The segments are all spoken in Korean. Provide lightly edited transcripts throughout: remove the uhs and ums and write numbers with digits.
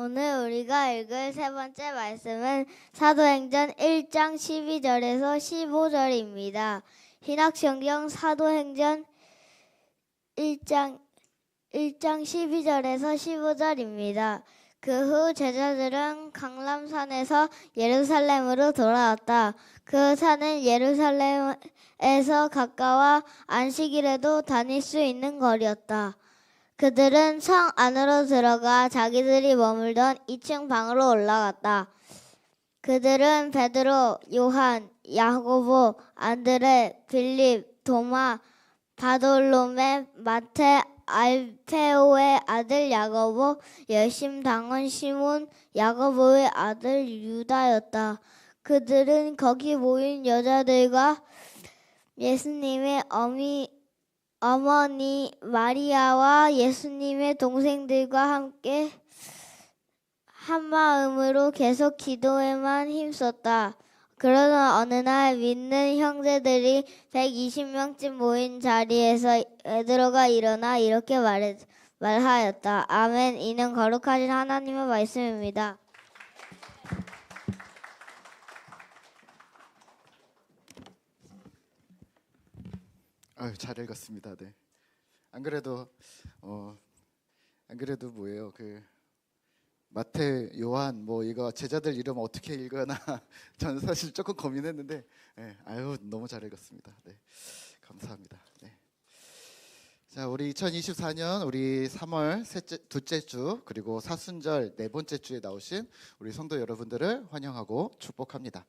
오늘 우리가 읽을 세 번째 말씀은 사도행전 1장 12절에서 15절입니다. 신약성경 사도행전 1장 12절에서 15절입니다. 그 후 제자들은 강람산에서 예루살렘으로 돌아왔다. 그 산은 예루살렘에서 가까워 안식일에도 다닐 수 있는 거리였다. 그들은 성 안으로 들어가 자기들이 머물던 2층 방으로 올라갔다. 그들은 베드로, 요한, 야고보, 안드레, 빌립, 도마, 바돌로메, 마테, 알페오의 아들 야고보, 열심당원 시몬, 야고보의 아들 유다였다. 그들은 거기 모인 여자들과 예수님의 어머니 마리아와 예수님의 동생들과 함께 한 마음으로 계속 기도에만 힘썼다. 그러던 어느 날 믿는 형제들이 120명쯤 모인 자리에서 베드로가 일어나 이렇게 말하였다. 아멘. 이는 거룩하신 하나님의 말씀입니다. 아유, 잘 읽었습니다. 네. 안 그래도 뭐예요? 그 마태, 요한 뭐 이거 제자들 이름 어떻게 읽거나 저는 사실 조금 고민했는데, 네. 아유, 너무 잘 읽었습니다. 네. 감사합니다. 네. 자, 우리 2024년 우리 3월 둘째 주 그리고 사순절 네 번째 주에 나오신 우리 성도 여러분들을 환영하고 축복합니다.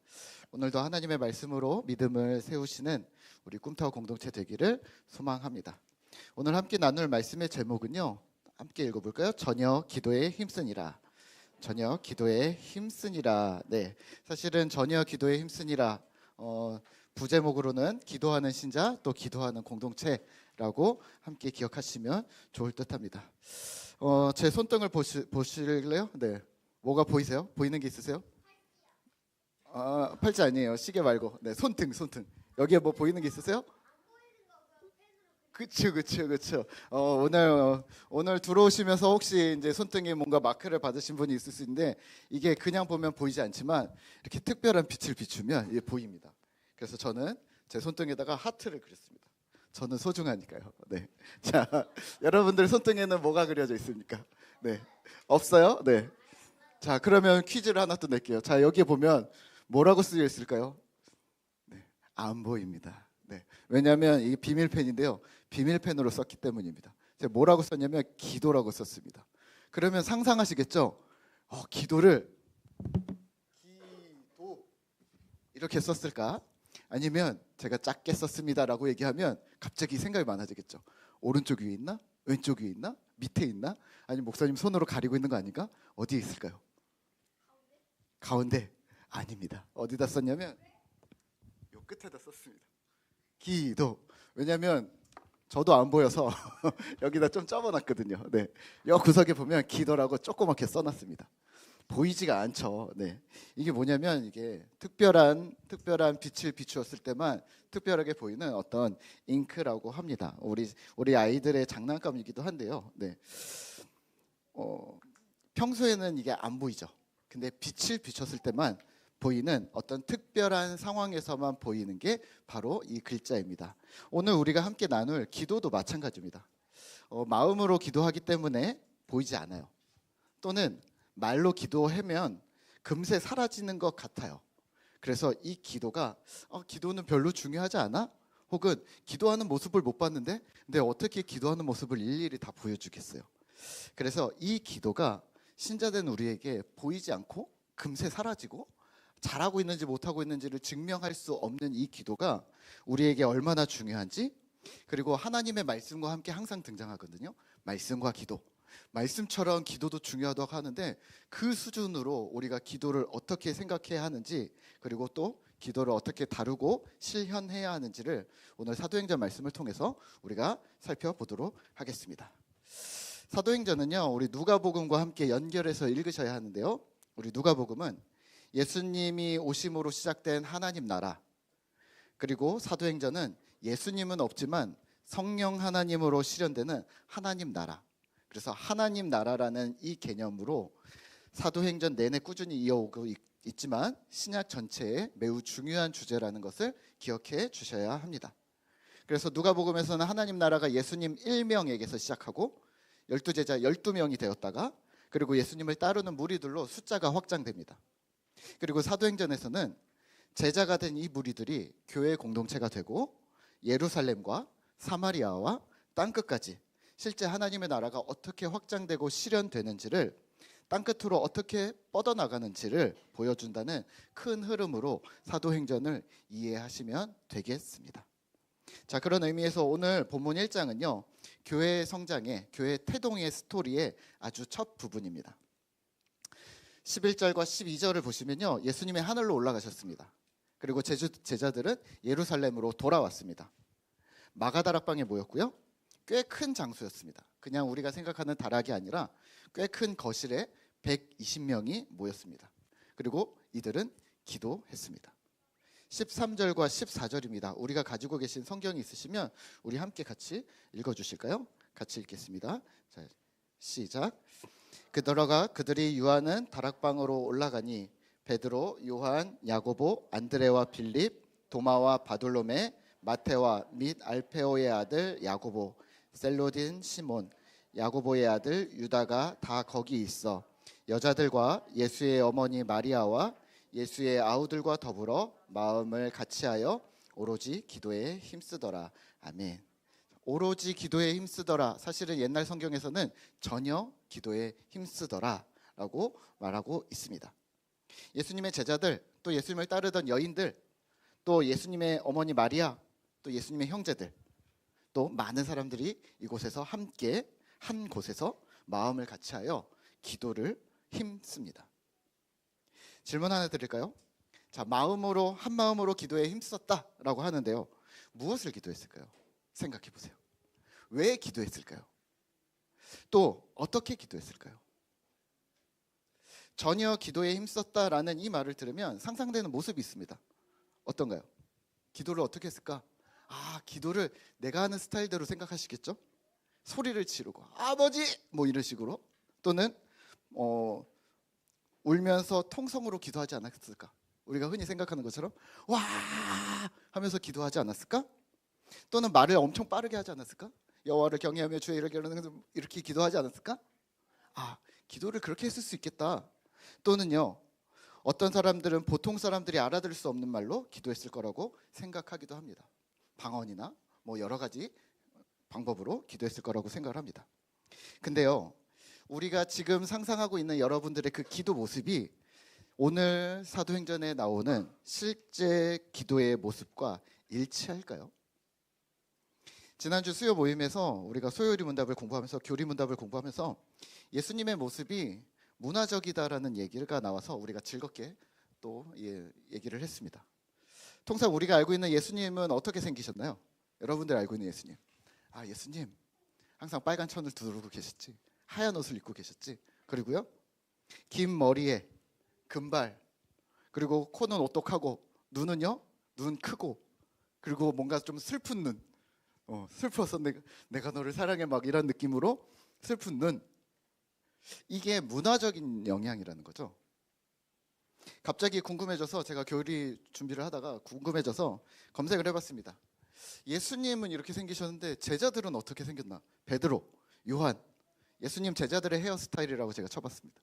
오늘도 하나님의 말씀으로 믿음을 세우시는 우리 꿈타워 공동체 되기를 소망합니다. 오늘 함께 나눌 말씀의 제목은요, 함께 읽어볼까요? 저녁 기도에 힘쓰니라. 저녁 기도에 힘쓰니라. 네, 사실은 저녁 기도에 힘쓰니라 부제목으로는 기도하는 신자 또 기도하는 공동체라고 함께 기억하시면 좋을 듯합니다. 제 손등을 보실래요? 네, 뭐가 보이세요? 보이는 게 있으세요? 팔찌 아니에요. 시계 말고. 네, 손등. 여기에 뭐 보이는 게 있으세요? 그쵸. 오늘 들어오시면서 혹시 이제 손등에 뭔가 마크를 받으신 분이 있을 수 있는데, 이게 그냥 보면 보이지 않지만 이렇게 특별한 빛을 비추면 이게 보입니다. 그래서 저는 제 손등에다가 하트를 그렸습니다. 저는 소중하니까요. 네. 자, 여러분들 손등에는 뭐가 그려져 있습니까? 네. 없어요? 네. 자, 그러면 퀴즈를 하나 또 낼게요. 자, 여기에 보면 뭐라고 쓰여 있을까요? 네. 안 보입니다. 네. 왜냐하면 이게 비밀펜인데요. 비밀펜으로 썼기 때문입니다. 제가 뭐라고 썼냐면 기도라고 썼습니다. 그러면 상상하시겠죠? 기도를 기도 이렇게 썼을까? 아니면 제가 작게 썼습니다라고 얘기하면 갑자기 생각이 많아지겠죠. 오른쪽 위에 있나? 왼쪽 위에 있나? 밑에 있나? 아니면 목사님 손으로 가리고 있는 거 아닌가? 어디에 있을까요? 가운데? 아닙니다. 어디다 썼냐면 요 끝에다 썼습니다. 기도. 왜냐하면 저도 안 보여서 여기다 좀 접어놨거든요. 네, 요 구석에 보면 기도라고 조그맣게 써놨습니다. 보이지가 않죠. 네, 이게 뭐냐면 이게 특별한 빛을 비추었을 때만 특별하게 보이는 어떤 잉크라고 합니다. 우리 아이들의 장난감이기도 한데요. 네, 평소에는 이게 안 보이죠. 근데 빛을 비췄을 때만 보이는 어떤 특별한 상황에서만 보이는 게 바로 이 글자입니다. 오늘 우리가 함께 나눌 기도도 마찬가지입니다. 마음으로 기도하기 때문에 보이지 않아요. 또는 말로 기도하면 금세 사라지는 것 같아요. 그래서 이 기도가 기도는 별로 중요하지 않아? 혹은 기도하는 모습을 못 봤는데 근데 어떻게 기도하는 모습을 일일이 다 보여주겠어요? 그래서 이 기도가 신자된 우리에게 보이지 않고 금세 사라지고 잘하고 있는지 못하고 있는지를 증명할 수 없는 이 기도가 우리에게 얼마나 중요한지, 그리고 하나님의 말씀과 함께 항상 등장하거든요. 말씀과 기도. 말씀처럼 기도도 중요하다고 하는데 그 수준으로 우리가 기도를 어떻게 생각해야 하는지, 그리고 또 기도를 어떻게 다루고 실현해야 하는지를 오늘 사도행전 말씀을 통해서 우리가 살펴보도록 하겠습니다. 사도행전은요, 우리 누가복음과 함께 연결해서 읽으셔야 하는데요. 우리 누가복음은 예수님이 오심으로 시작된 하나님 나라, 그리고 사도행전은 예수님은 없지만 성령 하나님으로 실현되는 하나님 나라. 그래서 하나님 나라라는 이 개념으로 사도행전 내내 꾸준히 이어오고 있지만 신약 전체에 매우 중요한 주제라는 것을 기억해 주셔야 합니다. 그래서 누가복음에서는 하나님 나라가 예수님 1명에게서 시작하고 12제자 12명이 되었다가 그리고 예수님을 따르는 무리들로 숫자가 확장됩니다. 그리고 사도행전에서는 제자가 된 이 무리들이 교회 공동체가 되고 예루살렘과 사마리아와 땅끝까지 실제 하나님의 나라가 어떻게 확장되고 실현되는지를 땅끝으로 어떻게 뻗어나가는지를 보여준다는 큰 흐름으로 사도행전을 이해하시면 되겠습니다. 자, 그런 의미에서 오늘 본문 1장은요, 교회의 성장의, 교회 태동의 스토리의 아주 첫 부분입니다. 11절과 12절을 보시면요, 예수님이 하늘로 올라가셨습니다. 그리고 제자들은 예루살렘으로 돌아왔습니다. 마가다락방에 모였고요, 꽤 큰 장소였습니다. 그냥 우리가 생각하는 다락이 아니라 꽤 큰 거실에 120명이 모였습니다. 그리고 이들은 기도했습니다. 13절과 14절입니다. 우리가 가지고 계신 성경이 있으시면 우리 함께 같이 읽어주실까요? 같이 읽겠습니다. 자, 시작. 그들어가 그들이 유하는 다락방으로 올라가니 베드로, 요한, 야고보, 안드레와 빌립, 도마와 바돌로메, 마테와 및 알페오의 아들 야고보, 셀로딘 시몬, 야고보의 아들 유다가 다 거기 있어 여자들과 예수의 어머니 마리아와 예수의 아우들과 더불어 마음을 같이하여 오로지 기도에 힘쓰더라. 아멘. 오로지 기도에 힘쓰더라. 사실은 옛날 성경에서는 전혀 기도에 힘쓰더라 라고 말하고 있습니다. 예수님의 제자들, 또 예수님을 따르던 여인들, 또 예수님의 어머니 마리아, 또 예수님의 형제들, 또 많은 사람들이 이곳에서 함께 한 곳에서 마음을 같이하여 기도를 힘씁니다. 질문 하나 드릴까요? 자, 마음으로 한 마음으로 기도에 힘썼다라고 하는데요. 무엇을 기도했을까요? 생각해 보세요. 왜 기도했을까요? 또 어떻게 기도했을까요? 전혀 기도에 힘썼다라는 이 말을 들으면 상상되는 모습이 있습니다. 어떤가요? 기도를 어떻게 했을까? 아, 기도를 내가 하는 스타일대로 생각하시겠죠? 소리를 지르고 아버지 뭐 이런 식으로, 또는 울면서 통성으로 기도하지 않았을까? 우리가 흔히 생각하는 것처럼 와 하면서 기도하지 않았을까? 또는 말을 엄청 빠르게 하지 않았을까? 여호와를 경외하며 주의 이를 기도하는 이렇게 기도하지 않았을까? 아, 기도를 그렇게 했을 수 있겠다. 또는요, 어떤 사람들은 보통 사람들이 알아들을 수 없는 말로 기도했을 거라고 생각하기도 합니다. 방언이나 뭐 여러 가지 방법으로 기도했을 거라고 생각을 합니다. 근데요, 우리가 지금 상상하고 있는 여러분들의 그 기도 모습이 오늘 사도행전에 나오는 실제 기도의 모습과 일치할까요? 지난주 수요 모임에서 우리가 소요리 문답을 공부하면서 교리 문답을 공부하면서 예수님의 모습이 문화적이다라는 얘기가 나와서 우리가 즐겁게 또 얘기를 했습니다. 통상 우리가 알고 있는 예수님은 어떻게 생기셨나요? 여러분들 알고 있는 예수님. 아, 예수님 항상 빨간 천을 두르고 계셨지. 하얀 옷을 입고 계셨지. 그리고요, 긴 머리에 금발, 그리고 코는 오똑하고 눈은요, 눈 크고, 그리고 뭔가 좀 슬픈 눈. 슬퍼서 내가 너를 사랑해 막 이런 느낌으로 슬픈 눈. 이게 문화적인 영향이라는 거죠. 갑자기 궁금해져서 제가 교리 준비를 하다가 궁금해져서 검색을 해봤습니다. 예수님은 이렇게 생기셨는데 제자들은 어떻게 생겼나? 베드로, 요한, 예수님 제자들의 헤어스타일이라고 제가 쳐봤습니다.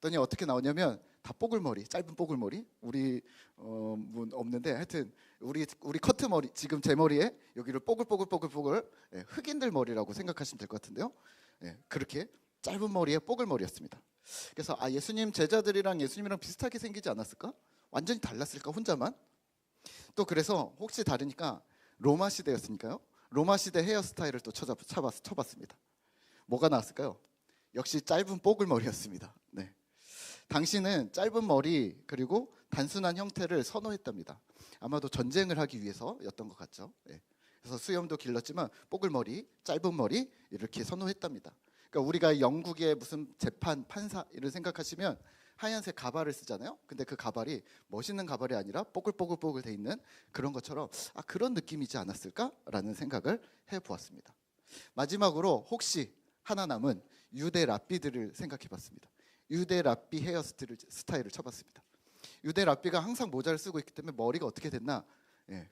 그랬더니 어떻게 나오냐면 다 뽀글머리, 짧은 뽀글머리. 우리 없는데 하여튼 우리 커트 머리, 지금 제 머리에 여기를 뽀글 흑인들 머리라고 생각하시면 될 것 같은데요. 그렇게 짧은 머리에 뽀글머리였습니다. 그래서 예수님 제자들이랑 예수님이랑 비슷하게 생기지 않았을까? 완전히 달랐을까? 혼자만? 또 그래서 혹시 다르니까 로마 시대였으니까요. 로마 시대 헤어스타일을 또 쳐봤습니다. 뭐가 나왔을까요? 역시 짧은 뽀글머리였습니다. 네. 당신은 짧은 머리 그리고 단순한 형태를 선호했답니다. 아마도 전쟁을 하기 위해서였던 것 같죠. 네. 그래서 수염도 길렀지만 뽀글머리, 짧은 머리 이렇게 선호했답니다. 그러니까 우리가 영국의 무슨 재판, 판사 이를 생각하시면 하얀색 가발을 쓰잖아요. 근데 그 가발이 멋있는 가발이 아니라 뽀글뽀글 돼 있는 그런 것처럼 그런 느낌이지 않았을까라는 생각을 해보았습니다. 마지막으로 혹시 하나 남은 유대 랍비들을 생각해봤습니다. 유대 랍비 스타일을 쳐봤습니다. 유대 랍비가 항상 모자를 쓰고 있기 때문에 머리가 어떻게 됐나?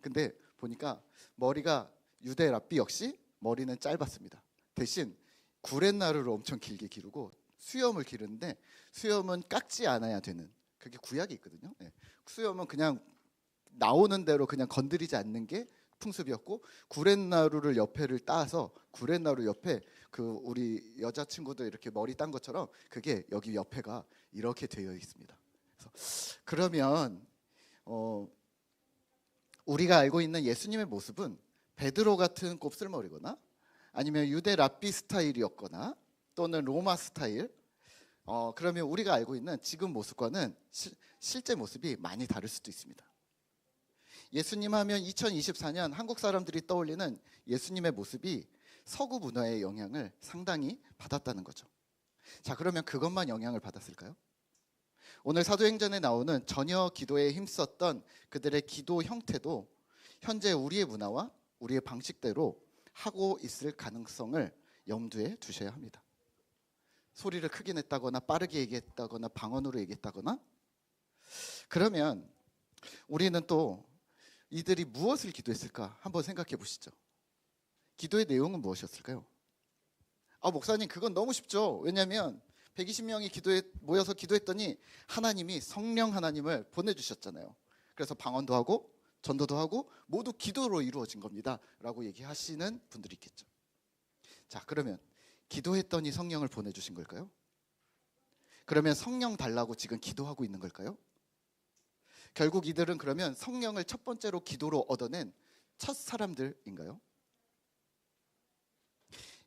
근데 보니까 머리가 유대 랍비 역시 머리는 짧았습니다. 대신 구렛나루를 엄청 길게 기르고 수염을 기르는데 수염은 깎지 않아야 되는 그게 구약이 있거든요. 수염은 그냥 나오는 대로 그냥 건드리지 않는 게 풍습이었고 구렛나루를 옆에를 따서 구렛나루 옆에 그 우리 여자친구들 이렇게 머리 딴 것처럼 그게 여기 옆에가 이렇게 되어 있습니다. 그래서 그러면 우리가 알고 있는 예수님의 모습은 베드로 같은 곱슬머리거나 아니면 유대 랍비 스타일이었거나 또는 로마 스타일 그러면 우리가 알고 있는 지금 모습과는 실제 모습이 많이 다를 수도 있습니다. 예수님 하면 2024년 한국 사람들이 떠올리는 예수님의 모습이 서구 문화의 영향을 상당히 받았다는 거죠. 자, 그러면 그것만 영향을 받았을까요? 오늘 사도행전에 나오는 전혀 기도에 힘썼던 그들의 기도 형태도 현재 우리의 문화와 우리의 방식대로 하고 있을 가능성을 염두에 두셔야 합니다. 소리를 크게 냈다거나 빠르게 얘기했다거나 방언으로 얘기했다거나 그러면 우리는 또 이들이 무엇을 기도했을까 한번 생각해 보시죠. 기도의 내용은 무엇이었을까요? 목사님 그건 너무 쉽죠. 왜냐하면 120명이 모여서 기도했더니 하나님이 성령 하나님을 보내주셨잖아요. 그래서 방언도 하고 전도도 하고 모두 기도로 이루어진 겁니다 라고 얘기하시는 분들이 있겠죠. 자, 그러면 기도했더니 성령을 보내주신 걸까요? 그러면 성령 달라고 지금 기도하고 있는 걸까요? 결국 이들은 그러면 성령을 첫 번째로 기도로 얻어낸 첫 사람들인가요?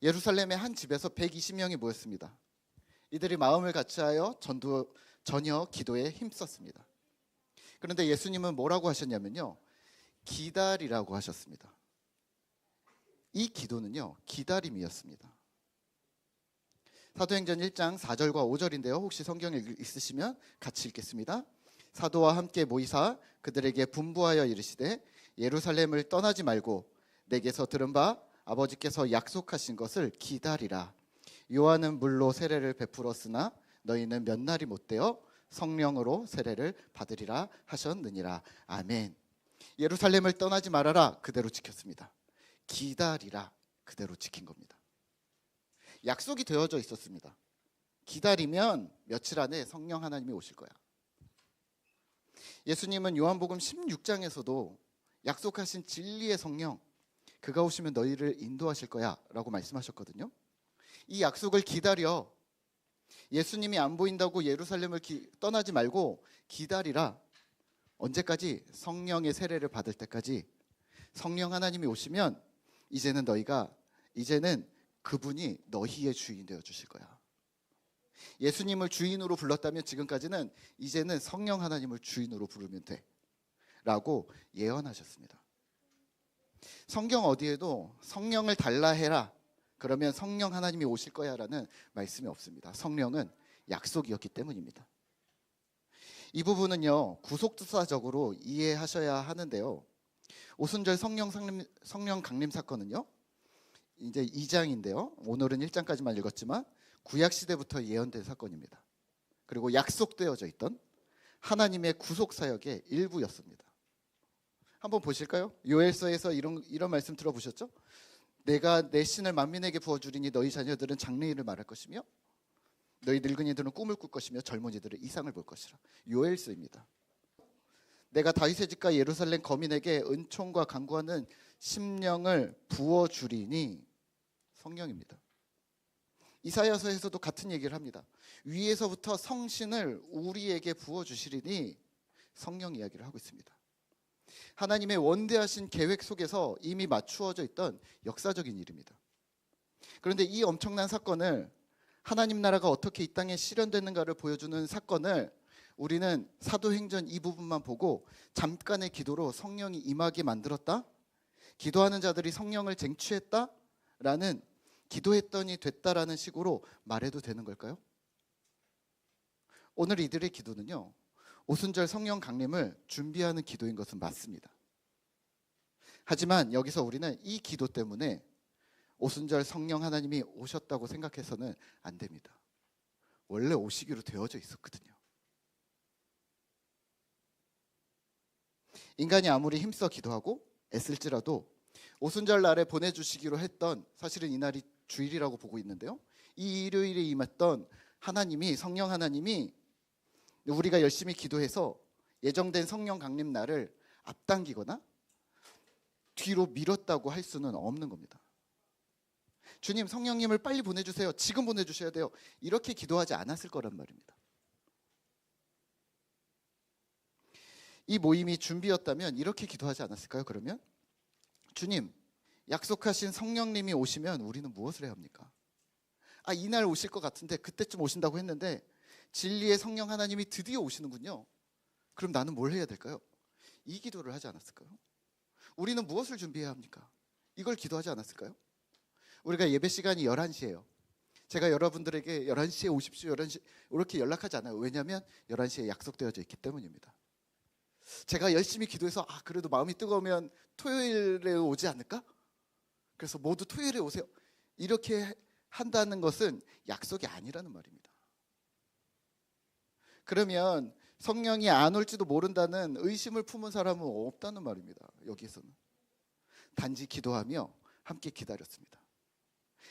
예루살렘의 한 집에서 120명이 모였습니다. 이들이 마음을 같이하여 전혀 기도에 힘썼습니다. 그런데 예수님은 뭐라고 하셨냐면요, 기다리라고 하셨습니다. 이 기도는요, 기다림이었습니다. 사도행전 1장 4절과 5절인데요. 혹시 성경에 있으시면 같이 읽겠습니다. 사도와 함께 모이사 그들에게 분부하여 이르시되 예루살렘을 떠나지 말고 내게서 들은 바 아버지께서 약속하신 것을 기다리라. 요한은 물로 세례를 베풀었으나 너희는 몇 날이 못되어 성령으로 세례를 받으리라 하셨느니라. 아멘. 예루살렘을 떠나지 말아라. 그대로 지켰습니다. 기다리라. 그대로 지킨 겁니다. 약속이 되어져 있었습니다. 기다리면 며칠 안에 성령 하나님이 오실 거야. 예수님은 요한복음 16장에서도 약속하신 진리의 성령, 그가 오시면 너희를 인도하실 거야 라고 말씀하셨거든요. 이 약속을 기다려. 예수님이 안 보인다고 예루살렘을 떠나지 말고 기다리라. 언제까지? 성령의 세례를 받을 때까지. 성령 하나님이 오시면 이제는 그분이 너희의 주인 되어 주실 거야. 예수님을 주인으로 불렀다면 지금까지는 이제는 성령 하나님을 주인으로 부르면 돼 라고 예언하셨습니다. 성경 어디에도 성령을 달라 해라 그러면 성령 하나님이 오실 거야 라는 말씀이 없습니다. 성령은 약속이었기 때문입니다. 이 부분은요, 구속사적으로 이해하셔야 하는데요, 오순절 성령 강림 사건은요 이제 2장인데요 오늘은 1장까지만 읽었지만 구약시대부터 예언된 사건입니다. 그리고 약속되어져 있던 하나님의 구속사역의 일부였습니다. 한번 보실까요? 요엘서에서 이런 말씀 들어보셨죠? 내가 내 신을 만민에게 부어주리니 너희 자녀들은 장래일을 말할 것이며 너희 늙은이들은 꿈을 꿀 것이며 젊은이들은 이상을 볼 것이라. 요엘서입니다. 내가 다윗의 집과 예루살렘 거민에게 은총과 간구하는 심령을 부어주리니 성령입니다. 이사야서에서도 같은 얘기를 합니다. 위에서부터 성신을 우리에게 부어주시리니 성령 이야기를 하고 있습니다. 하나님의 원대하신 계획 속에서 이미 맞추어져 있던 역사적인 일입니다. 그런데 이 엄청난 사건을 하나님 나라가 어떻게 이 땅에 실현되는가를 보여주는 사건을 우리는 사도행전 이 부분만 보고 잠깐의 기도로 성령이 임하게 만들었다? 기도하는 자들이 성령을 쟁취했다라는 기도했더니 됐다라는 식으로 말해도 되는 걸까요? 오늘 이들의 기도는요, 오순절 성령 강림을 준비하는 기도인 것은 맞습니다. 하지만 여기서 우리는 이 기도 때문에 오순절 성령 하나님이 오셨다고 생각해서는 안 됩니다. 원래 오시기로 되어져 있었거든요. 인간이 아무리 힘써 기도하고 애쓸지라도 오순절 날에 보내주시기로 했던, 사실은 이날이 주일이라고 보고 있는데요, 이 일요일에 임했던 하나님이, 성령 하나님이 우리가 열심히 기도해서 예정된 성령 강림 날을 앞당기거나 뒤로 미뤘다고 할 수는 없는 겁니다. 주님, 성령님을 빨리 보내주세요, 지금 보내주셔야 돼요, 이렇게 기도하지 않았을 거란 말입니다. 이 모임이 준비였다면 이렇게 기도하지 않았을까요? 그러면 주님, 약속하신 성령님이 오시면 우리는 무엇을 해야 합니까? 이날 오실 것 같은데, 그때쯤 오신다고 했는데 진리의 성령 하나님이 드디어 오시는군요. 그럼 나는 뭘 해야 될까요? 이 기도를 하지 않았을까요? 우리는 무엇을 준비해야 합니까? 이걸 기도하지 않았을까요? 우리가 예배 시간이 11시예요. 제가 여러분들에게 11시에 오십시오, 11시 이렇게 연락하지 않아요. 왜냐하면 11시에 약속되어져 있기 때문입니다. 제가 열심히 기도해서 그래도 마음이 뜨거우면 토요일에 오지 않을까? 그래서 모두 토요일에 오세요, 이렇게 한다는 것은 약속이 아니라는 말입니다. 그러면 성령이 안 올지도 모른다는 의심을 품은 사람은 없다는 말입니다. 여기에서는 단지 기도하며 함께 기다렸습니다.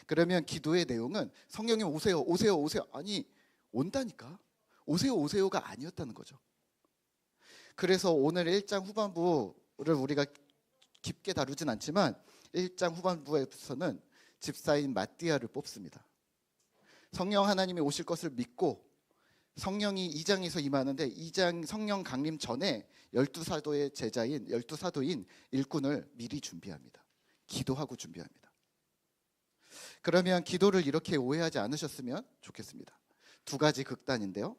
그러면 기도의 내용은 성령님 오세요, 오세요, 오세요, 아니 온다니까, 오세요, 오세요가 아니었다는 거죠. 그래서 오늘 1장 후반부를 우리가 깊게 다루진 않지만 1장 후반부에서는 집사인 마띠아를 뽑습니다. 성령 하나님이 오실 것을 믿고 성령이 2장에서 임하는데 2장 성령 강림 전에 12사도의 제자인 12사도인 일꾼을 미리 준비합니다. 기도하고 준비합니다. 그러면 기도를 이렇게 오해하지 않으셨으면 좋겠습니다. 두 가지 극단인데요.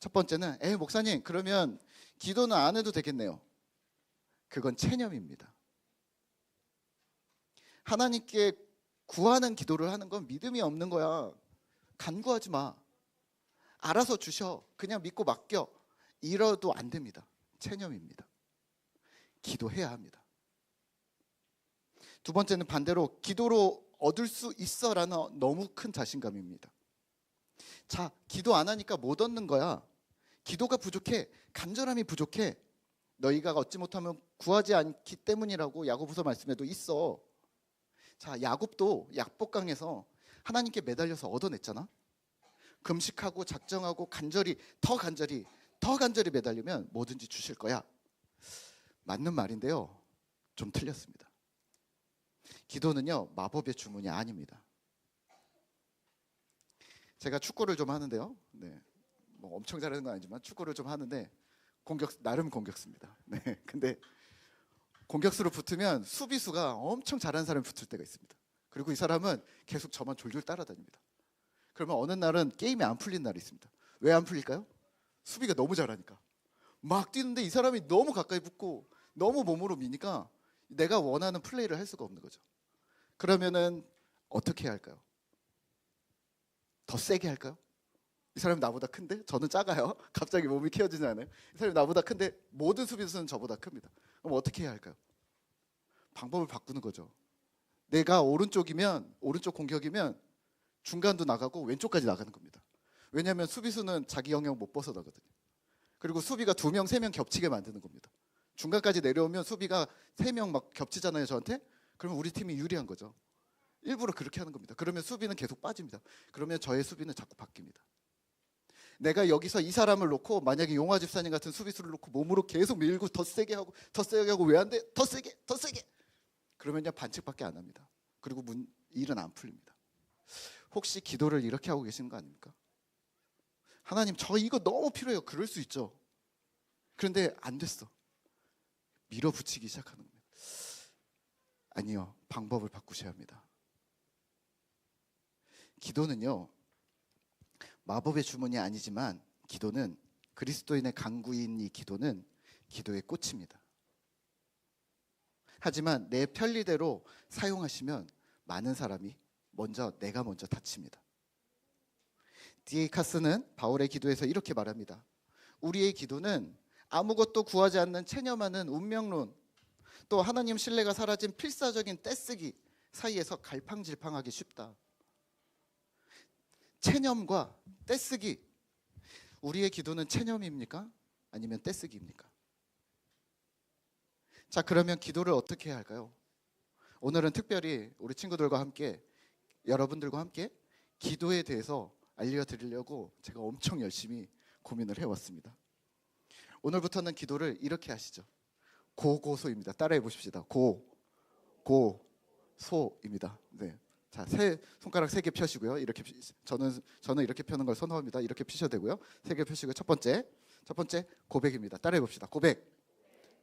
첫 번째는 목사님, 그러면 기도는 안 해도 되겠네요. 그건 체념입니다. 하나님께 구하는 기도를 하는 건 믿음이 없는 거야. 간구하지 마, 알아서 주셔, 그냥 믿고 맡겨, 이러도 안 됩니다. 체념입니다. 기도해야 합니다. 두 번째는 반대로 기도로 얻을 수 있어라는 너무 큰 자신감입니다. 자, 기도 안 하니까 못 얻는 거야. 기도가 부족해, 간절함이 부족해, 너희가 얻지 못하면 구하지 않기 때문이라고 야고보서 말씀에도 있어. 자, 야곱도 약복강에서 하나님께 매달려서 얻어냈잖아. 금식하고 작정하고 간절히, 더 간절히, 더 간절히 매달리면 뭐든지 주실 거야. 맞는 말인데요, 좀 틀렸습니다. 기도는요, 마법의 주문이 아닙니다. 제가 축구를 좀 하는데요, 뭐 엄청 잘하는 건 아니지만 축구를 좀 하는데 나름 공격수입니다. 근데 공격수로 붙으면 수비수가 엄청 잘하는 사람이 붙을 때가 있습니다. 그리고 이 사람은 계속 저만 졸졸 따라다닙니다. 그러면 어느 날은 게임이 안 풀린 날이 있습니다. 왜 안 풀릴까요? 수비가 너무 잘하니까. 막 뛰는데 이 사람이 너무 가까이 붙고 너무 몸으로 미니까 내가 원하는 플레이를 할 수가 없는 거죠. 그러면은 어떻게 해야 할까요? 더 세게 할까요? 이 사람이 나보다 큰데 저는 작아요. 갑자기 몸이 키워지지 않아요. 이 사람이 나보다 큰데 모든 수비수는 저보다 큽니다. 그럼 어떻게 해야 할까요? 방법을 바꾸는 거죠. 내가 오른쪽 공격이면 중간도 나가고 왼쪽까지 나가는 겁니다. 왜냐하면 수비수는 자기 영역 못 벗어나거든요. 그리고 수비가 2명, 3명 겹치게 만드는 겁니다. 중간까지 내려오면 수비가 3명 막 겹치잖아요, 저한테. 그러면 우리 팀이 유리한 거죠. 일부러 그렇게 하는 겁니다. 그러면 수비는 계속 빠집니다. 그러면 저의 수비는 자꾸 바뀝니다. 내가 여기서 이 사람을 놓고 만약에 용화 집사님 같은 수비수를 놓고 몸으로 계속 밀고 더 세게 하고 더 세게 하고, 왜 안 돼? 더 세게, 더 세게. 그러면요, 반칙밖에 안 합니다. 그리고 일은 안 풀립니다. 혹시 기도를 이렇게 하고 계시는 거 아닙니까? 하나님, 저 이거 너무 필요해요. 그럴 수 있죠. 그런데 안 됐어. 밀어붙이기 시작하는 겁니다. 아니요, 방법을 바꾸셔야 합니다. 기도는요, 마법의 주문이 아니지만 기도는, 그리스도인의 강구인 이 기도는 기도의 꽃입니다. 하지만 내 편리대로 사용하시면 많은 사람이 내가 먼저 다칩니다. D.A. 카스는 바울의 기도에서 이렇게 말합니다. 우리의 기도는 아무것도 구하지 않는 체념하는 운명론, 또 하나님 신뢰가 사라진 필사적인 떼쓰기 사이에서 갈팡질팡하기 쉽다. 체념과 떼쓰기. 우리의 기도는 체념입니까? 아니면 떼쓰기입니까? 자, 그러면 기도를 어떻게 해야 할까요? 오늘은 특별히 우리 친구들과 함께, 여러분들과 함께 기도에 대해서 알려드리려고 제가 엄청 열심히 고민을 해왔습니다. 오늘부터는 기도를 이렇게 하시죠. 고고소입니다. 따라해 보십시다. 고소입니다. 네. 자, 손가락 3개 펴시고요. 이렇게 저는 이렇게 펴는 걸 선호합니다. 이렇게 피셔도 되고요. 3개 펴시고요. 첫 번째 고백입니다. 따라해 봅시다. 고백.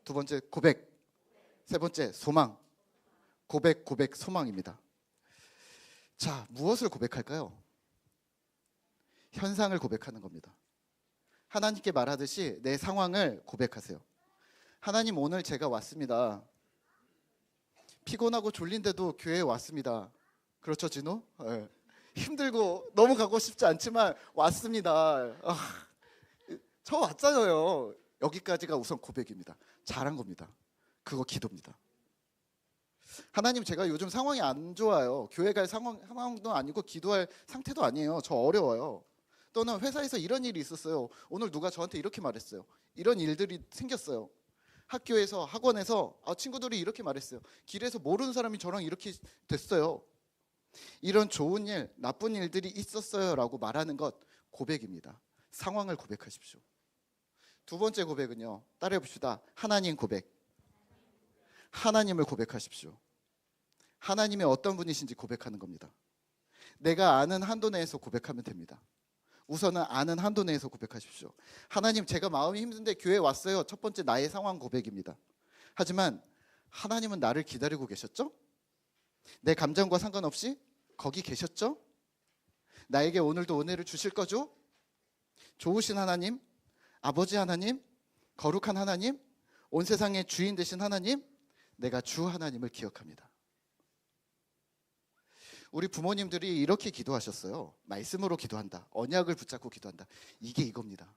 두 번째 고백. 세 번째 소망. 고백 소망입니다. 자, 무엇을 고백할까요? 현상을 고백하는 겁니다. 하나님께 말하듯이 내 상황을 고백하세요. 하나님, 오늘 제가 왔습니다. 피곤하고 졸린데도 교회에 왔습니다. 그렇죠, 진호? 네. 힘들고 너무 가고 싶지 않지만 왔습니다. 저 왔잖아요. 여기까지가 우선 고백입니다. 잘한 겁니다. 그거 기도입니다. 하나님, 제가 요즘 상황이 안 좋아요. 교회 갈 상황도 아니고 기도할 상태도 아니에요. 저 어려워요. 또는 회사에서 이런 일이 있었어요. 오늘 누가 저한테 이렇게 말했어요. 이런 일들이 생겼어요. 학교에서, 학원에서 친구들이 이렇게 말했어요. 길에서 모르는 사람이 저랑 이렇게 됐어요. 이런 좋은 일, 나쁜 일들이 있었어요 라고 말하는 것 고백입니다. 상황을 고백하십시오. 두 번째 고백은요, 따라해 봅시다. 하나님 고백. 하나님을 고백하십시오. 하나님이 어떤 분이신지 고백하는 겁니다. 내가 아는 한도 내에서 고백하면 됩니다. 우선은 아는 한도 내에서 고백하십시오. 하나님, 제가 마음이 힘든데 교회에 왔어요. 첫 번째 나의 상황 고백입니다. 하지만 하나님은 나를 기다리고 계셨죠? 내 감정과 상관없이 거기 계셨죠? 나에게 오늘도 은혜를 주실 거죠? 좋으신 하나님, 아버지 하나님, 거룩한 하나님, 온 세상의 주인 되신 하나님, 내가 주 하나님을 기억합니다. 우리 부모님들이 이렇게 기도하셨어요. 말씀으로 기도한다. 언약을 붙잡고 기도한다. 이게 이겁니다.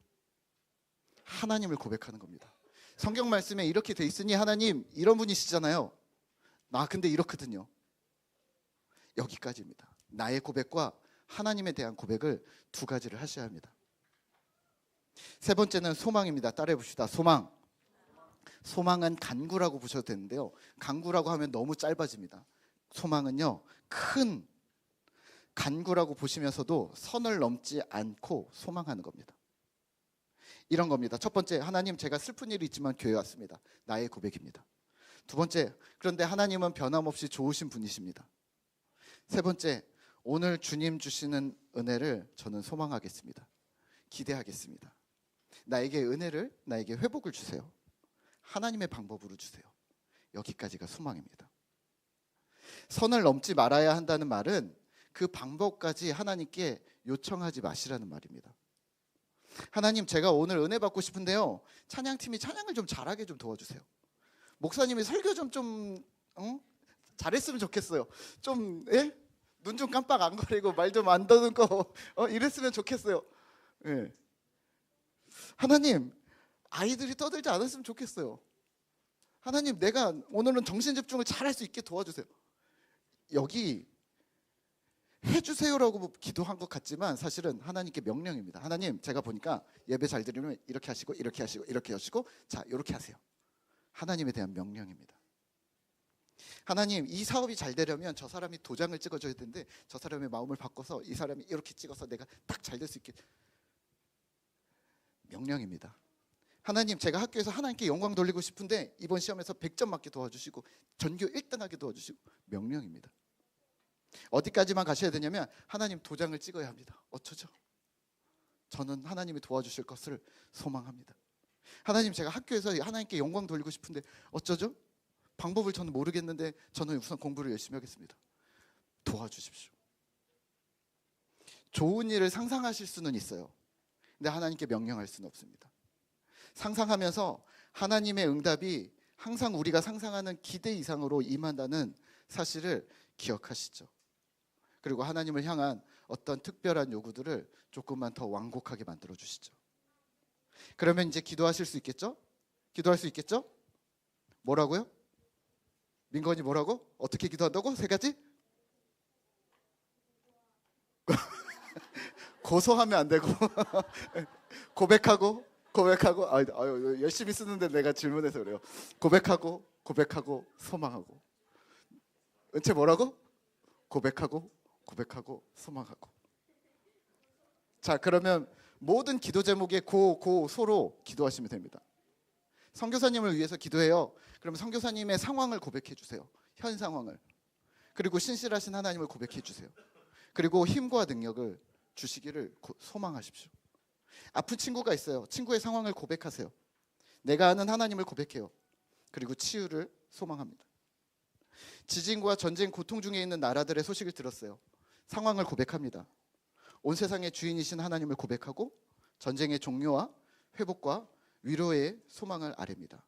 하나님을 고백하는 겁니다. 성경 말씀에 이렇게 돼 있으니 하나님 이런 분이시잖아요. 나 근데 이렇거든요. 여기까지입니다. 나의 고백과 하나님에 대한 고백을 두 가지를 하셔야 합니다. 세 번째는 소망입니다. 따라해 봅시다. 소망. 소망은 간구라고 보셔도 되는데요. 간구라고 하면 너무 짧아집니다. 소망은요, 큰 간구라고 보시면서도 선을 넘지 않고 소망하는 겁니다. 이런 겁니다. 첫 번째, 하나님, 제가 슬픈 일이 있지만 교회 왔습니다. 나의 고백입니다. 두 번째, 그런데 하나님은 변함없이 좋으신 분이십니다. 세 번째, 오늘 주님 주시는 은혜를 저는 소망하겠습니다. 기대하겠습니다. 나에게 은혜를, 나에게 회복을 주세요. 하나님의 방법으로 주세요. 여기까지가 소망입니다. 선을 넘지 말아야 한다는 말은 그 방법까지 하나님께 요청하지 마시라는 말입니다. 하나님, 제가 오늘 은혜 받고 싶은데요, 찬양팀이 찬양을 좀 잘하게 좀 도와주세요. 목사님이 설교 좀 잘했으면 좋겠어요. 좀 눈 좀 깜빡 안 거리고 말 좀 안 더듬고 이랬으면 좋겠어요. 예. 하나님, 아이들이 떠들지 않았으면 좋겠어요. 하나님, 내가 오늘은 정신 집중을 잘할 수 있게 도와주세요. 여기 해주세요라고 기도한 것 같지만 사실은 하나님께 명령입니다. 하나님, 제가 보니까 예배 잘 드리면 이렇게 하시고 이렇게 하시고 이렇게 하시고 자, 이렇게 하세요. 하나님에 대한 명령입니다. 하나님, 이 사업이 잘 되려면 저 사람이 도장을 찍어줘야 되는데 저 사람의 마음을 바꿔서 이 사람이 이렇게 찍어서 내가 딱 잘 될 수 있게. 명령입니다. 하나님, 제가 학교에서 하나님께 영광 돌리고 싶은데 이번 시험에서 100점 맞게 도와주시고 전교 1등하게 도와주시고. 명령입니다. 어디까지만 가셔야 되냐면 하나님, 도장을 찍어야 합니다. 어쩌죠? 저는 하나님이 도와주실 것을 소망합니다. 하나님, 제가 학교에서 하나님께 영광 돌리고 싶은데 어쩌죠? 방법을 저는 모르겠는데 저는 우선 공부를 열심히 하겠습니다. 도와주십시오. 좋은 일을 상상하실 수는 있어요. 근데 하나님께 명령할 수는 없습니다. 상상하면서 하나님의 응답이 항상 우리가 상상하는 기대 이상으로 임한다는 사실을 기억하시죠. 그리고 하나님을 향한 어떤 특별한 요구들을 조금만 더 완곡하게 만들어 주시죠. 그러면 이제 기도하실 수 있겠죠? 기도할 수 있겠죠? 뭐라고요? 민건이 뭐라고? 어떻게 기도한다고? 세 가지? 고소하면 안 되고 고백하고 열심히 쓰는데 내가 질문해서 그래요. 고백하고 소망하고. 은채 뭐라고? 고백하고 소망하고. 자, 그러면 모든 기도 제목에 소로 기도하시면 됩니다. 선교사님을 위해서 기도해요. 그럼 선교사님의 상황을 고백해 주세요. 현 상황을. 그리고 신실하신 하나님을 고백해 주세요. 그리고 힘과 능력을 주시기를 소망하십시오. 아픈 친구가 있어요. 친구의 상황을 고백하세요. 내가 아는 하나님을 고백해요. 그리고 치유를 소망합니다. 지진과 전쟁 고통 중에 있는 나라들의 소식을 들었어요. 상황을 고백합니다. 온 세상의 주인이신 하나님을 고백하고 전쟁의 종료와 회복과 위로의 소망을 아뢰입니다.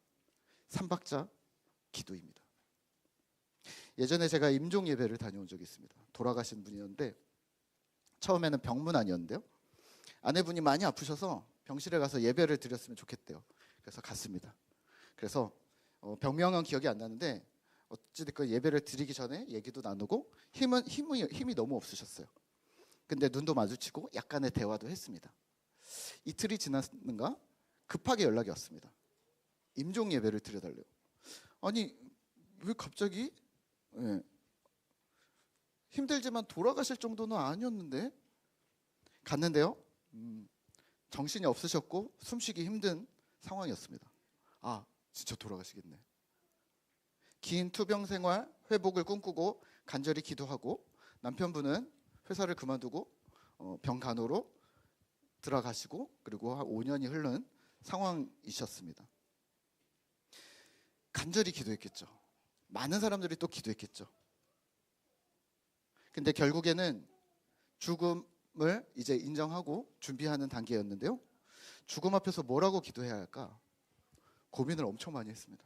삼박자 기도입니다. 예전에 제가 임종 예배를 다녀온 적이 있습니다. 돌아가신 분이었는데 처음에는 병문안이었는데요. 아내분이 많이 아프셔서 병실에 가서 예배를 드렸으면 좋겠대요. 그래서 갔습니다. 그래서 병명은 기억이 안 나는데 어찌됐건 예배를 드리기 전에 얘기도 나누고 힘이 너무 없으셨어요. 근데 눈도 마주치고 약간의 대화도 했습니다. 이틀이 지났는가 급하게 연락이 왔습니다. 임종 예배를 드려달래요. 아니 왜 갑자기? 네. 힘들지만 돌아가실 정도는 아니었는데 갔는데요. 정신이 없으셨고 숨쉬기 힘든 상황이었습니다. 아, 진짜 돌아가시겠네. 긴 투병 생활 회복을 꿈꾸고 간절히 기도하고 남편분은 회사를 그만두고 병간호로 들어가시고 그리고 한 5년이 흐른 상황이셨습니다. 간절히 기도했겠죠. 많은 사람들이 또 기도했겠죠. 근데 결국에는 죽음을 이제 인정하고 준비하는 단계였는데요. 죽음 앞에서 뭐라고 기도해야 할까? 고민을 엄청 많이 했습니다.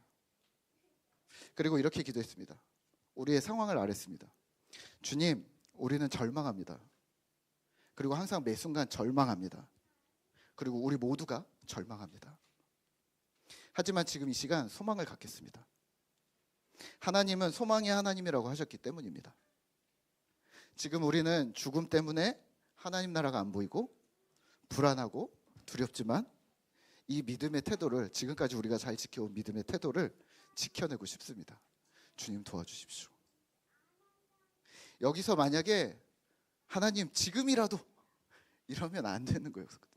그리고 이렇게 기도했습니다. 우리의 상황을 아뢰습니다. 주님, 우리는 절망합니다. 그리고 항상 매 순간 절망합니다. 그리고 우리 모두가 절망합니다. 하지만 지금 이 시간 소망을 갖겠습니다. 하나님은 소망의 하나님이라고 하셨기 때문입니다. 지금 우리는 죽음 때문에 하나님 나라가 안 보이고 불안하고 두렵지만 이 믿음의 태도를 지금까지 우리가 잘 지켜온 믿음의 태도를 지켜내고 싶습니다. 주님 도와주십시오. 여기서 만약에 하나님 지금이라도 이러면 안 되는 거였거든요.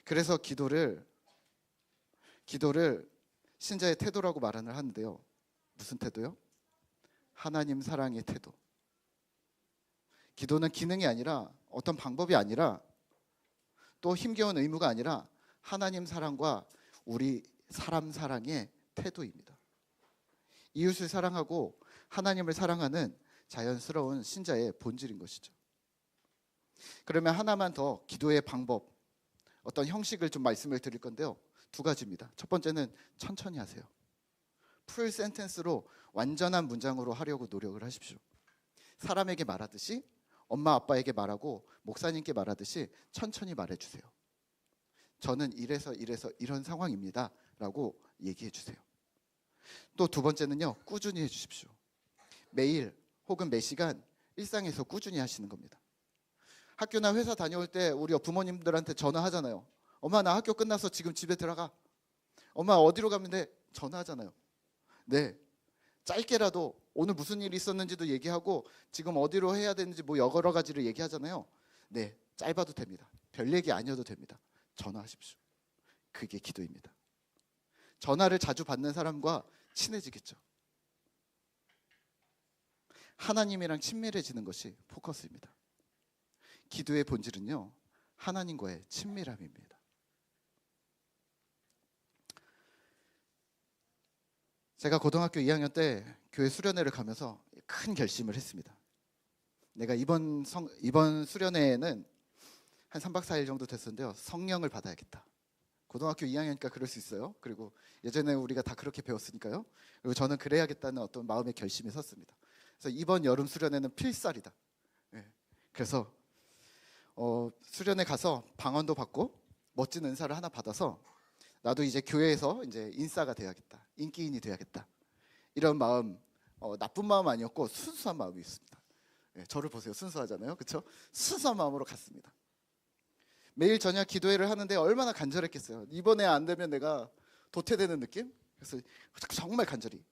그래서 기도를 신자의 태도라고 말을 하는데요. 무슨 태도요? 하나님 사랑의 태도. 기도는 기능이 아니라 어떤 방법이 아니라 또 힘겨운 의무가 아니라 하나님 사랑과 우리 사람 사랑의 태도입니다. 이웃을 사랑하고 하나님을 사랑하는 자연스러운 신자의 본질인 것이죠. 그러면 하나만 더 기도의 방법, 어떤 형식을 좀 말씀을 드릴 건데요. 두 가지입니다. 첫 번째는 천천히 하세요. 풀 센텐스로 완전한 문장으로 하려고 노력을 하십시오. 사람에게 말하듯이 엄마 아빠에게 말하고 목사님께 말하듯이 천천히 말해주세요. 저는 이래서 이런 상황입니다 라고 얘기해 주세요. 또 두 번째는요, 꾸준히 해주십시오. 매일 혹은 매 시간 일상에서 꾸준히 하시는 겁니다. 학교나 회사 다녀올 때 우리 부모님들한테 전화하잖아요. 엄마 나 학교 끝나서 지금 집에 들어가. 엄마 어디로 가면 돼? 전화하잖아요. 네, 짧게라도 오늘 무슨 일이 있었는지도 얘기하고 지금 어디로 해야 되는지 뭐 여러 가지를 얘기하잖아요. 네, 짧아도 됩니다. 별 얘기 아니어도 됩니다. 전화하십시오. 그게 기도입니다. 전화를 자주 받는 사람과 친해지겠죠. 하나님이랑 친밀해지는 것이 포커스입니다. 기도의 본질은요, 하나님과의 친밀함입니다. 제가 고등학교 2학년 때 교회 수련회를 가면서 큰 결심을 했습니다. 내가 이번 수련회에는 한 3박 4일 정도 됐었는데요. 성령을 받아야겠다. 고등학교 2학년이니까 그럴 수 있어요. 그리고 예전에 우리가 다 그렇게 배웠으니까요. 그리고 저는 그래야겠다는 어떤 마음의 결심이 섰습니다. 그래서 이번 여름 수련회는 필살이다. 네. 그래서 수련회 가서 방언도 받고 멋진 은사를 하나 받아서 나도 이제 교회에서 이제 인싸가 돼야겠다. 인기인이 돼야겠다. 이런 마음, 나쁜 마음 아니었고 순수한 마음이 있습니다. 저를 보세요. 순수하잖아요. 그렇죠? 순수한 마음으로 갔습니다. 매일 저녁 기도회를 하는데 얼마나 간절했겠어요. 이번에 안 되면 내가 도태되는 느낌? 그래서 정말 간절히.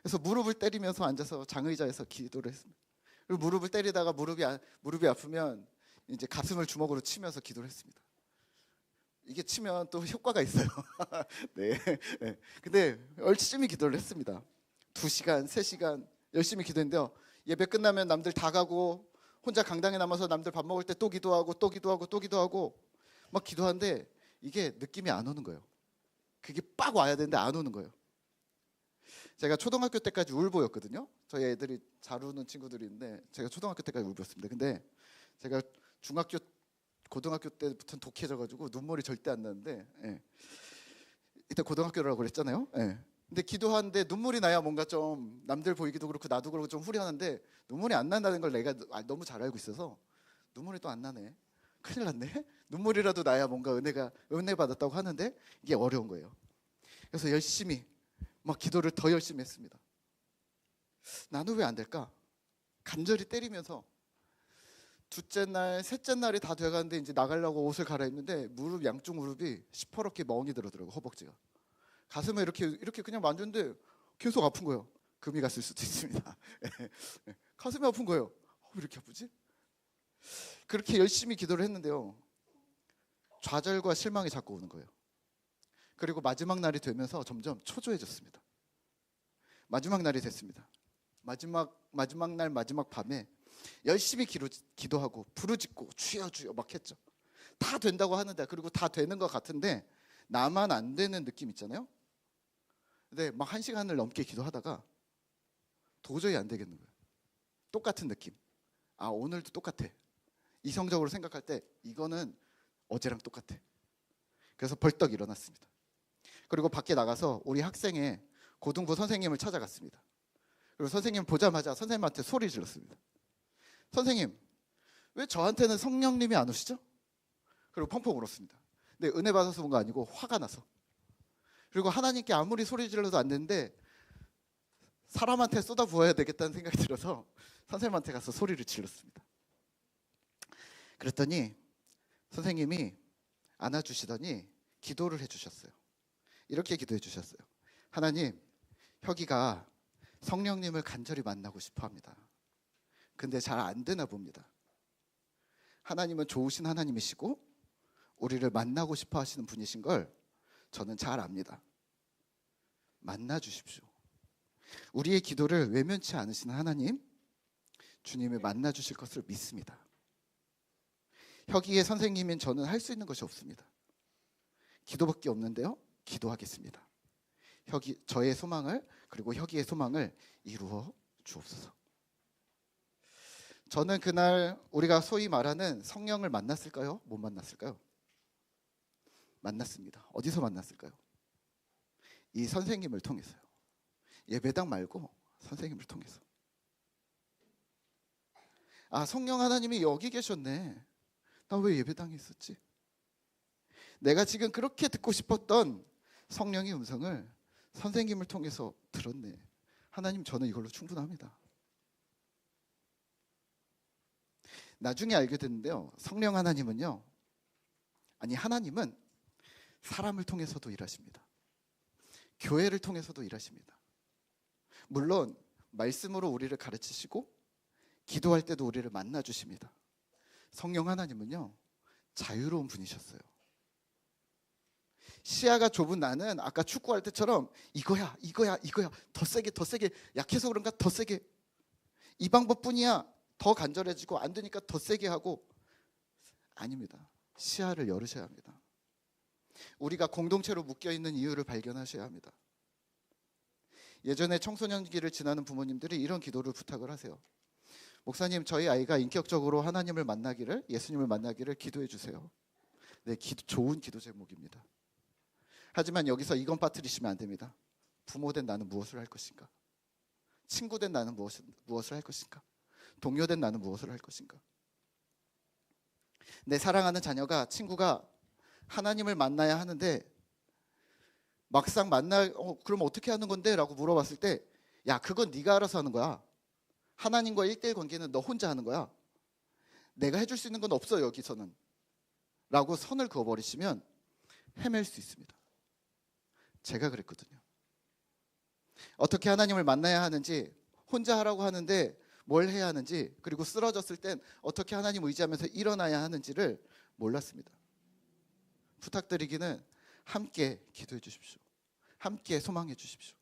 그래서 무릎을 때리면서 앉아서 장의자에서 기도를 했습니다. 그리고 무릎을 때리다가 무릎이 아프면 이제 가슴을 주먹으로 치면서 기도를 했습니다. 이게 치면 또 효과가 있어요. 네. 네. 근데 열심히 기도를 했습니다. 2시간, 3시간 열심히 기도했는데요. 예배 끝나면 남들 다 가고 혼자 강당에 남아서 남들 밥 먹을 때 또 기도하고 또 기도하고 또 기도하고 막 기도하는데 이게 느낌이 안 오는 거예요. 그게 빡 와야 되는데 안 오는 거예요. 제가 초등학교 때까지 울보였거든요. 저희 애들이 잘 우는 친구들이 있는데 제가 초등학교 때까지 울보였습니다. 근데 제가 중학교, 고등학교 때부터는 독해져가지고 눈물이 절대 안 나는데 이때 고등학교라고 그랬잖아요. 근데 기도하는데 눈물이 나야 뭔가 좀 남들 보이기도 그렇고 나도 그렇고 좀 후련한데 눈물이 안 난다는 걸 내가 너무 잘 알고 있어서 눈물이 또 안 나네. 큰일 났네. 눈물이라도 나야 뭔가 은혜 받았다고 하는데 이게 어려운 거예요. 그래서 열심히 막 기도를 더 열심히 했습니다. 나는 왜 안 될까? 간절히 때리면서 둘째 날, 셋째 날이 다 돼가는데 이제 나가려고 옷을 갈아입는데 양쪽 무릎이 시퍼렇게 멍이 들어더라고. 허벅지가 가슴에 이렇게 그냥 만졌는데 계속 아픈 거예요. 금이 갔을 수도 있습니다. 가슴이 아픈 거예요. 왜 이렇게 아프지? 그렇게 열심히 기도를 했는데요. 좌절과 실망이 자꾸 오는 거예요. 그리고 마지막 날이 되면서 점점 초조해졌습니다. 마지막 날이 됐습니다. 마지막 날 마지막 밤에 열심히 기도하고 부르짖고 주여 주여 막 했죠. 다 된다고 하는데 그리고 다 되는 것 같은데 나만 안 되는 느낌 있잖아요. 근데 막 1시간을 넘게 기도하다가 도저히 안 되겠는 거예요. 똑같은 느낌. 아, 오늘도 똑같아. 이성적으로 생각할 때 이거는 어제랑 똑같아. 그래서 벌떡 일어났습니다. 그리고 밖에 나가서 우리 학생의 고등부 선생님을 찾아갔습니다. 그리고 선생님 보자마자 선생님한테 소리 질렀습니다. 선생님, 왜 저한테는 성령님이 안 오시죠? 그리고 펑펑 울었습니다. 근데 은혜 받아서 온 거 아니고 화가 나서. 그리고 하나님께 아무리 소리 질러도 안 되는데 사람한테 쏟아부어야 되겠다는 생각이 들어서 선생님한테 가서 소리를 질렀습니다. 그랬더니 선생님이 안아주시더니 기도를 해주셨어요. 이렇게 기도해 주셨어요. 하나님, 혁이가 성령님을 간절히 만나고 싶어 합니다. 근데 잘 안 되나 봅니다. 하나님은 좋으신 하나님이시고 우리를 만나고 싶어 하시는 분이신 걸 저는 잘 압니다. 만나 주십시오. 우리의 기도를 외면치 않으시는 하나님, 주님을 만나 주실 것을 믿습니다. 혁이의 선생님인 저는 할 수 있는 것이 없습니다. 기도밖에 없는데요. 기도하겠습니다. 저의 소망을 그리고 혁이의 소망을 이루어 주옵소서. 저는 그날 우리가 소위 말하는 성령을 만났을까요? 못 만났을까요? 만났습니다. 어디서 만났을까요? 이 선생님을 통해서요. 예배당 말고 선생님을 통해서. 아, 성령 하나님이 여기 계셨네. 나 왜 예배당에 있었지? 내가 지금 그렇게 듣고 싶었던 성령의 음성을 선생님을 통해서 들었네. 하나님, 저는 이걸로 충분합니다. 나중에 알게 됐는데요. 성령 하나님은요. 하나님은 사람을 통해서도 일하십니다. 교회를 통해서도 일하십니다. 물론 말씀으로 우리를 가르치시고 기도할 때도 우리를 만나 주십니다. 성령 하나님은요. 자유로운 분이셨어요. 시야가 좁은 나는 아까 축구할 때처럼 이거야 더 세게 약해서 그런가 더 세게 이 방법뿐이야 더 간절해지고 안 되니까 더 세게 하고 아닙니다. 시야를 열으셔야 합니다. 우리가 공동체로 묶여있는 이유를 발견하셔야 합니다. 예전에 청소년기를 지나는 부모님들이 이런 기도를 부탁을 하세요. 목사님, 저희 아이가 인격적으로 하나님을 만나기를, 예수님을 만나기를 기도해 주세요. 네, 좋은 기도 제목입니다. 하지만 여기서 이건 빠뜨리시면 안 됩니다. 부모된 나는 무엇을 할 것인가? 친구된 나는 무엇을 할 것인가? 동료된 나는 무엇을 할 것인가? 내 사랑하는 자녀가, 친구가 하나님을 만나야 하는데 막상 그럼 어떻게 하는 건데? 라고 물어봤을 때 야, 그건 네가 알아서 하는 거야. 하나님과 1대1 관계는 너 혼자 하는 거야. 내가 해줄 수 있는 건 없어 여기서는. 라고 선을 그어버리시면 헤맬 수 있습니다. 제가 그랬거든요. 어떻게 하나님을 만나야 하는지, 혼자 하라고 하는데 뭘 해야 하는지, 그리고 쓰러졌을 땐 어떻게 하나님 의지하면서 일어나야 하는지를 몰랐습니다. 부탁드리기는 함께 기도해 주십시오. 함께 소망해 주십시오.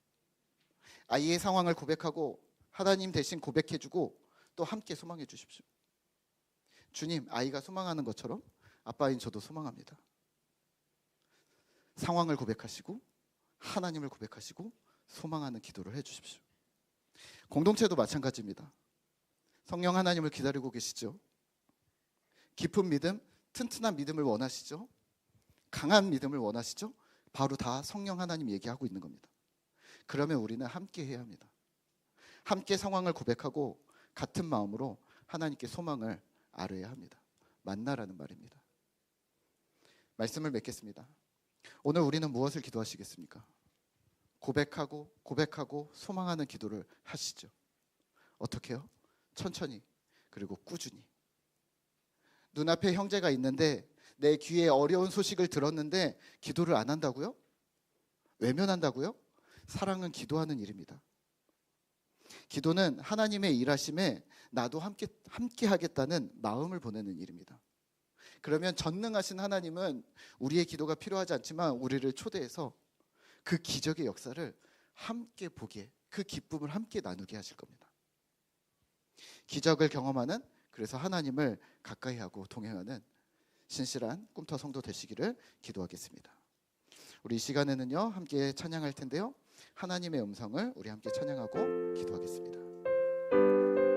아이의 상황을 고백하고 하나님 대신 고백해 주고 또 함께 소망해 주십시오. 주님, 아이가 소망하는 것처럼 아빠인 저도 소망합니다. 상황을 고백하시고 하나님을 고백하시고 소망하는 기도를 해 주십시오. 공동체도 마찬가지입니다. 성령 하나님을 기다리고 계시죠? 깊은 믿음, 튼튼한 믿음을 원하시죠? 강한 믿음을 원하시죠? 바로 다 성령 하나님 얘기하고 있는 겁니다. 그러면 우리는 함께 해야 합니다. 함께 상황을 고백하고 같은 마음으로 하나님께 소망을 아뢰야 합니다. 만나라는 말입니다. 말씀을 맺겠습니다. 오늘 우리는 무엇을 기도하시겠습니까? 고백하고 소망하는 기도를 하시죠. 어떻게요? 천천히, 그리고 꾸준히. 눈앞에 형제가 있는데 내 귀에 어려운 소식을 들었는데 기도를 안 한다고요? 외면한다고요? 사랑은 기도하는 일입니다. 기도는 하나님의 일하심에 나도 함께 하겠다는 마음을 보내는 일입니다. 그러면 전능하신 하나님은 우리의 기도가 필요하지 않지만 우리를 초대해서 그 기적의 역사를 함께 보게, 그 기쁨을 함께 나누게 하실 겁니다. 기적을 경험하는, 그래서 하나님을 가까이 하고 동행하는 신실한 꿈터 성도 되시기를 기도하겠습니다. 우리 이 시간에는요 함께 찬양할 텐데요, 하나님의 음성을 우리 함께 찬양하고 기도하겠습니다.